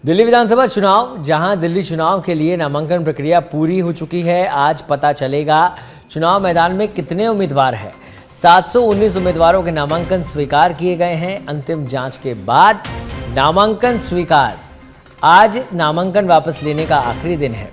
दिल्ली विधानसभा चुनाव, जहां दिल्ली चुनाव के लिए नामांकन प्रक्रिया पूरी हो चुकी है। आज पता चलेगा चुनाव मैदान में कितने उम्मीदवार हैं। 719 उम्मीदवारों के नामांकन स्वीकार किए गए हैं। अंतिम जांच के बाद नामांकन स्वीकार। आज नामांकन वापस लेने का आखिरी दिन है।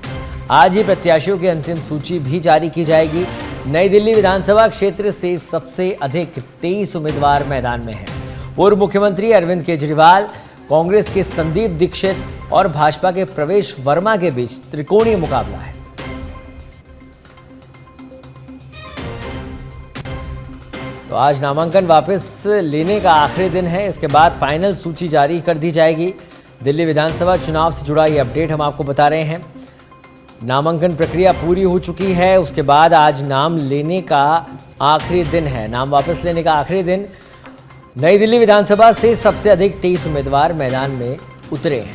आज ही प्रत्याशियों की अंतिम सूची भी जारी की जाएगी। नई दिल्ली विधानसभा क्षेत्र से सबसे अधिक 23 उम्मीदवार मैदान में हैं। पूर्व मुख्यमंत्री अरविंद केजरीवाल, कांग्रेस के संदीप दीक्षित और भाजपा के प्रवेश वर्मा के बीच त्रिकोणीय मुकाबला है। तो आज नामांकन वापस लेने का आखिरी दिन है। इसके बाद फाइनल सूची जारी कर दी जाएगी। दिल्ली विधानसभा चुनाव से जुड़ा ये अपडेट हम आपको बता रहे हैं। नामांकन प्रक्रिया पूरी हो चुकी है। उसके बाद आज नाम लेने का आखिरी दिन है। नाम वापस लेने का आखिरी दिन। नई दिल्ली विधानसभा से सबसे अधिक 23 उम्मीदवार मैदान में उतरे हैं।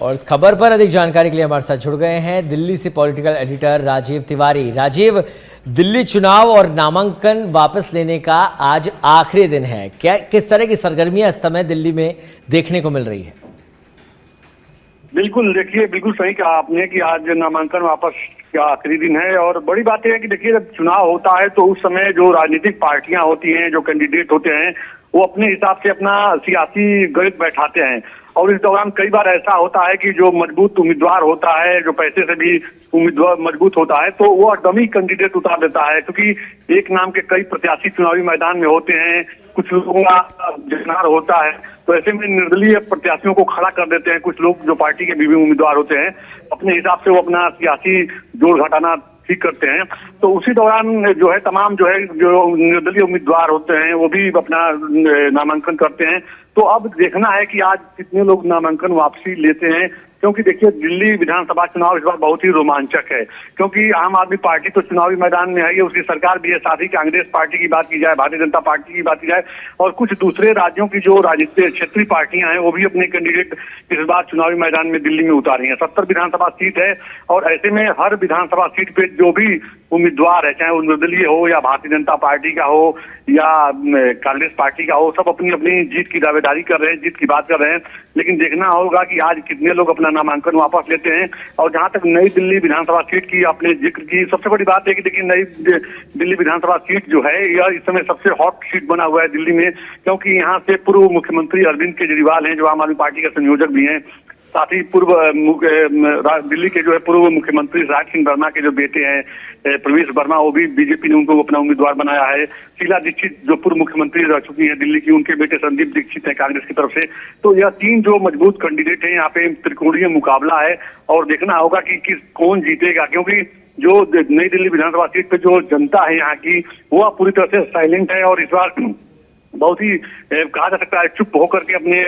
और इस खबर पर अधिक जानकारी के लिए हमारे साथ जुड़ गए हैं दिल्ली से पॉलिटिकल एडिटर राजीव तिवारी। राजीव, दिल्ली चुनाव और नामांकन वापस लेने का आज आखिरी दिन है। किस तरह की सरगर्मियां इस समय दिल्ली में देखने को मिल रही है? बिल्कुल, देखिए, बिल्कुल सही कहा आपने कि आज नामांकन वापस का आखिरी दिन है। और बड़ी बात यह है कि देखिए, जब चुनाव होता है तो उस समय जो राजनीतिक पार्टियां होती हैं, जो कैंडिडेट होते हैं, वो अपने हिसाब से अपना सियासी गणित बैठाते हैं। और इस दौरान कई बार ऐसा होता है कि जो मजबूत उम्मीदवार होता है, जो पैसे से भी उम्मीदवार मजबूत होता है, तो वो डमी कैंडिडेट उतार देता है। क्योंकि एक नाम के कई प्रत्याशी चुनावी मैदान में होते हैं, कुछ लोगों का जनार होता है, तो ऐसे में निर्दलीय प्रत्याशियों को खड़ा कर देते हैं। कुछ लोग जो पार्टी के भी उम्मीदवार होते हैं, अपने हिसाब से वो अपना सियासी जोड़ घटाना ठीक करते हैं। तो उसी दौरान जो है तमाम जो निर्दलीय उम्मीदवार होते हैं वो भी अपना नामांकन करते हैं। तो अब देखना है कि आज कितने लोग नामांकन वापसी लेते हैं, क्योंकि देखिए, दिल्ली विधानसभा चुनाव इस बार बहुत ही रोमांचक है। क्योंकि आम आदमी पार्टी तो चुनावी मैदान में है, ये उसकी सरकार भी है। साथ ही कांग्रेस पार्टी की बात की जाए, भारतीय जनता पार्टी की बात की जाए, और कुछ दूसरे राज्यों की जो राजनीतिक क्षेत्रीय पार्टियां हैं, वो भी अपने कैंडिडेट इस बार चुनावी मैदान में दिल्ली में उतारी हैं। 70 विधानसभा सीट है, और ऐसे में हर विधानसभा सीट पे जो भी उम्मीदवार है, चाहे वो निर्दलीय हो या भारतीय जनता पार्टी का हो या कांग्रेस पार्टी का हो, सब अपनी अपनी जीत की दावेदारी कर रहे हैं, जीत की बात कर रहे हैं। लेकिन देखना होगा कि आज कितने लोग अपना नामांकन वापस लेते हैं। और जहां तक नई दिल्ली विधानसभा सीट की आपने जिक्र की, सबसे बड़ी बात है कि देखिए, नई दिल्ली विधानसभा सीट जो है, यह इस समय सबसे हॉट सीट बना हुआ है दिल्ली में। क्योंकि यहाँ से पूर्व मुख्यमंत्री अरविंद केजरीवाल हैं, जो आम आदमी पार्टी के संयोजक भी हैं। साथ ही दिल्ली के जो है पूर्व मुख्यमंत्री राज सिंह वर्मा के जो बेटे हैं प्रवेश वर्मा, वो भी बीजेपी ने उनको अपना उम्मीदवार बनाया है। शीला दीक्षित जो पूर्व मुख्यमंत्री रह चुकी हैं दिल्ली की, उनके बेटे संदीप दीक्षित हैं कांग्रेस की तरफ से। तो यह तीन जो मजबूत कैंडिडेट हैं, यहाँ पे त्रिकोणीय मुकाबला है। और देखना होगा कि कौन जीतेगा, क्योंकि जो नई दिल्ली विधानसभा सीट पे जो जनता है यहाँ की, वो पूरी तरह से साइलेंट है। और इस बार बहुत ही कहा जा सकता है चुप होकर के अपने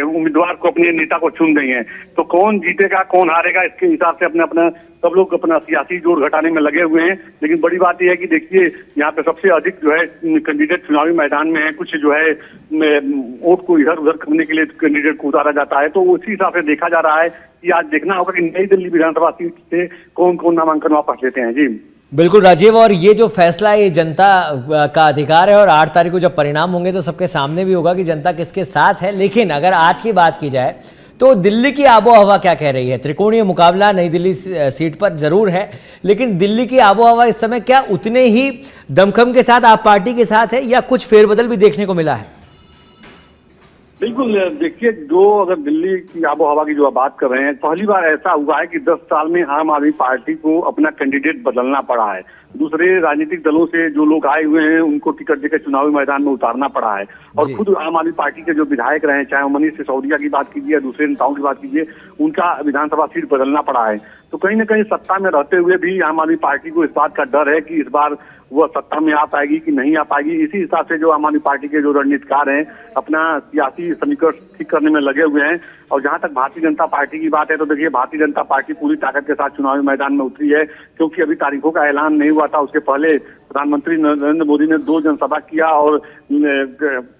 उम्मीदवार को, अपने नेता को चुन रही हैं। तो कौन जीतेगा, कौन हारेगा, इसके हिसाब से अपना सब लोग अपना सियासी जोड़ घटाने में लगे हुए हैं। लेकिन बड़ी बात यह है कि देखिए, यहाँ पे सबसे अधिक जो है कैंडिडेट चुनावी मैदान में है। कुछ जो है वोट को इधर उधर करने के लिए कैंडिडेट को उतारा जाता है। तो उसी हिसाब से देखा जा रहा है कि आज देखना होगा कि नई दिल्ली विधानसभा सीट से कौन कौन नामांकन वापस लेते हैं। जी बिल्कुल राजीव, और ये जो फैसला है, ये जनता का अधिकार है। और 8 तारीख को जब परिणाम होंगे तो सबके सामने भी होगा कि जनता किसके साथ है। लेकिन अगर आज की बात की जाए तो दिल्ली की आबो हवा क्या कह रही है? त्रिकोणीय मुकाबला नई दिल्ली सीट पर जरूर है, लेकिन दिल्ली की आबो हवा इस समय क्या उतने ही दमखम के साथ आप पार्टी के साथ है, या कुछ फेरबदल भी देखने को मिला है? बिल्कुल, देखिए, जो अगर दिल्ली की आबो हवा की जो आप बात कर रहे हैं, पहली बार ऐसा हुआ है कि 10 साल में आम आदमी पार्टी को अपना कैंडिडेट बदलना पड़ा है। दूसरे राजनीतिक दलों से जो लोग आए हुए हैं, उनको टिकट देकर चुनावी मैदान में उतारना पड़ा है। और खुद आम आदमी पार्टी के जो विधायक रहे, चाहे मनीष सिसोदिया की बात कीजिए या दूसरे नेताओं की बात कीजिए, उनका विधानसभा सीट बदलना पड़ा है। तो कहीं ना कहीं सत्ता में रहते हुए भी आम आदमी पार्टी को इस बात का डर है कि इस बार वो सत्ता में आ पाएगी कि नहीं आ पाएगी। इसी हिसाब से जो आम आदमी पार्टी के जो रणनीतिकार हैं, अपना सियासी समीकरण ठीक करने में लगे हुए हैं। और जहां तक भारतीय जनता पार्टी की बात है, तो देखिए, भारतीय जनता पार्टी पूरी ताकत के साथ चुनावी मैदान में उतरी है। क्योंकि अभी तारीखों का ऐलान नहीं हुआ था, उसके पहले प्रधानमंत्री नरेंद्र मोदी ने 2 जनसभा किया और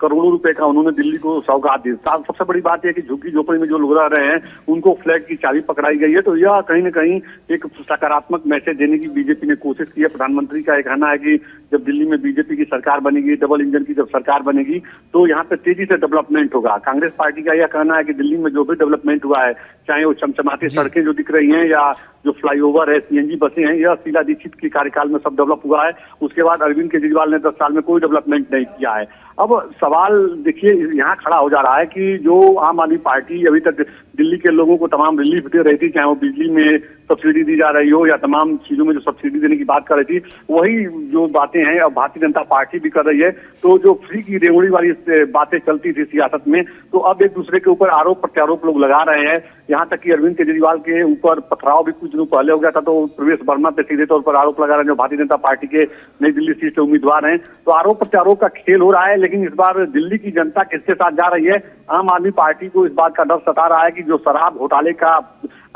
करोड़ों रुपए का उन्होंने दिल्ली को सौगात दी। सबसे बड़ी बात यह कि झुग्गी झोपड़ी में जो लोग रह रहे हैं उनको फ्लैट की चाबी पकड़ाई गई है। तो यह कहीं न कहीं एक सकारात्मक मैसेज देने की बीजेपी ने कोशिश की है। प्रधानमंत्री का एक कहना है कि जब दिल्ली में बीजेपी की सरकार बनेगी, डबल इंजन की जब सरकार बनेगी, तो यहाँ पे तेजी से डेवलपमेंट होगा। कांग्रेस पार्टी का यह कहना है कि दिल्ली में जो भी डेवलपमेंट हुआ है, चाहे वो चमचमाती सड़कें जो दिख रही हैं या जो फ्लाईओवर है, सीएनजी बसें हैं, यह शीला दीक्षित के कार्यकाल में सब डेवलप हुआ है। उसके बाद अरविंद केजरीवाल ने 10 साल में कोई डेवलपमेंट नहीं किया है। अब सवाल देखिए यहाँ खड़ा हो जा रहा है कि जो आम आदमी पार्टी अभी तक दिल्ली के लोगों को तमाम रिलीफ दे रही थी, चाहे वो बिजली में सब्सिडी दी जा रही हो या तमाम चीजों में जो सब्सिडी देने की बात कर रही थी, वही जो बातें हैं अब भारतीय जनता पार्टी भी कर रही है। तो जो फ्री की रेवड़ी वाली बातें चलती थी सियासत में, तो अब एक दूसरे के ऊपर आरोप प्रत्यारोप लोग लगा रहे हैं। यहाँ तक कि अरविंद केजरीवाल के ऊपर पथराव भी कुछ दिनों पहले हो गया था, तो प्रवेश वर्मा पे सीधे तौर पर आरोप लगा रहे हैं जो भारतीय जनता पार्टी के नई दिल्ली सीट से उम्मीदवार हैं। तो आरोप प्रत्यारोप का खेल हो रहा है, लेकिन इस बार दिल्ली की जनता किसके साथ जा रही है? आम आदमी पार्टी को इस बात का डर सता रहा है कि जो शराब घोटाले का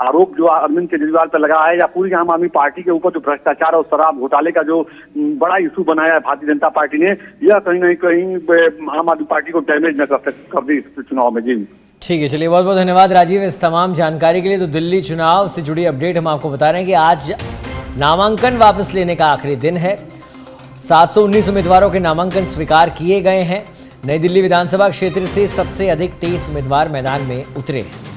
आरोप जो अरविंद केजरीवाल पर लगा है, या पूरी आम आदमी पार्टी के ऊपर जो भ्रष्टाचार और शराब घोटाले का जो बड़ा इशू बनाया है भारतीय जनता पार्टी ने, यह कहीं न कहीं आम आदमी पार्टी को डैमेज न कर दी इस चुनाव में। जी ठीक है, चलिए बहुत बहुत धन्यवाद राजीव इस तमाम जानकारी के लिए। तो दिल्ली चुनाव से जुड़ी अपडेट हम आपको बता रहे हैं कि आज नामांकन वापस लेने का आखिरी दिन है। 719 उम्मीदवारों के नामांकन स्वीकार किए गए हैं। नई दिल्ली विधानसभा क्षेत्र से सबसे अधिक 23 उम्मीदवार मैदान में उतरे हैं।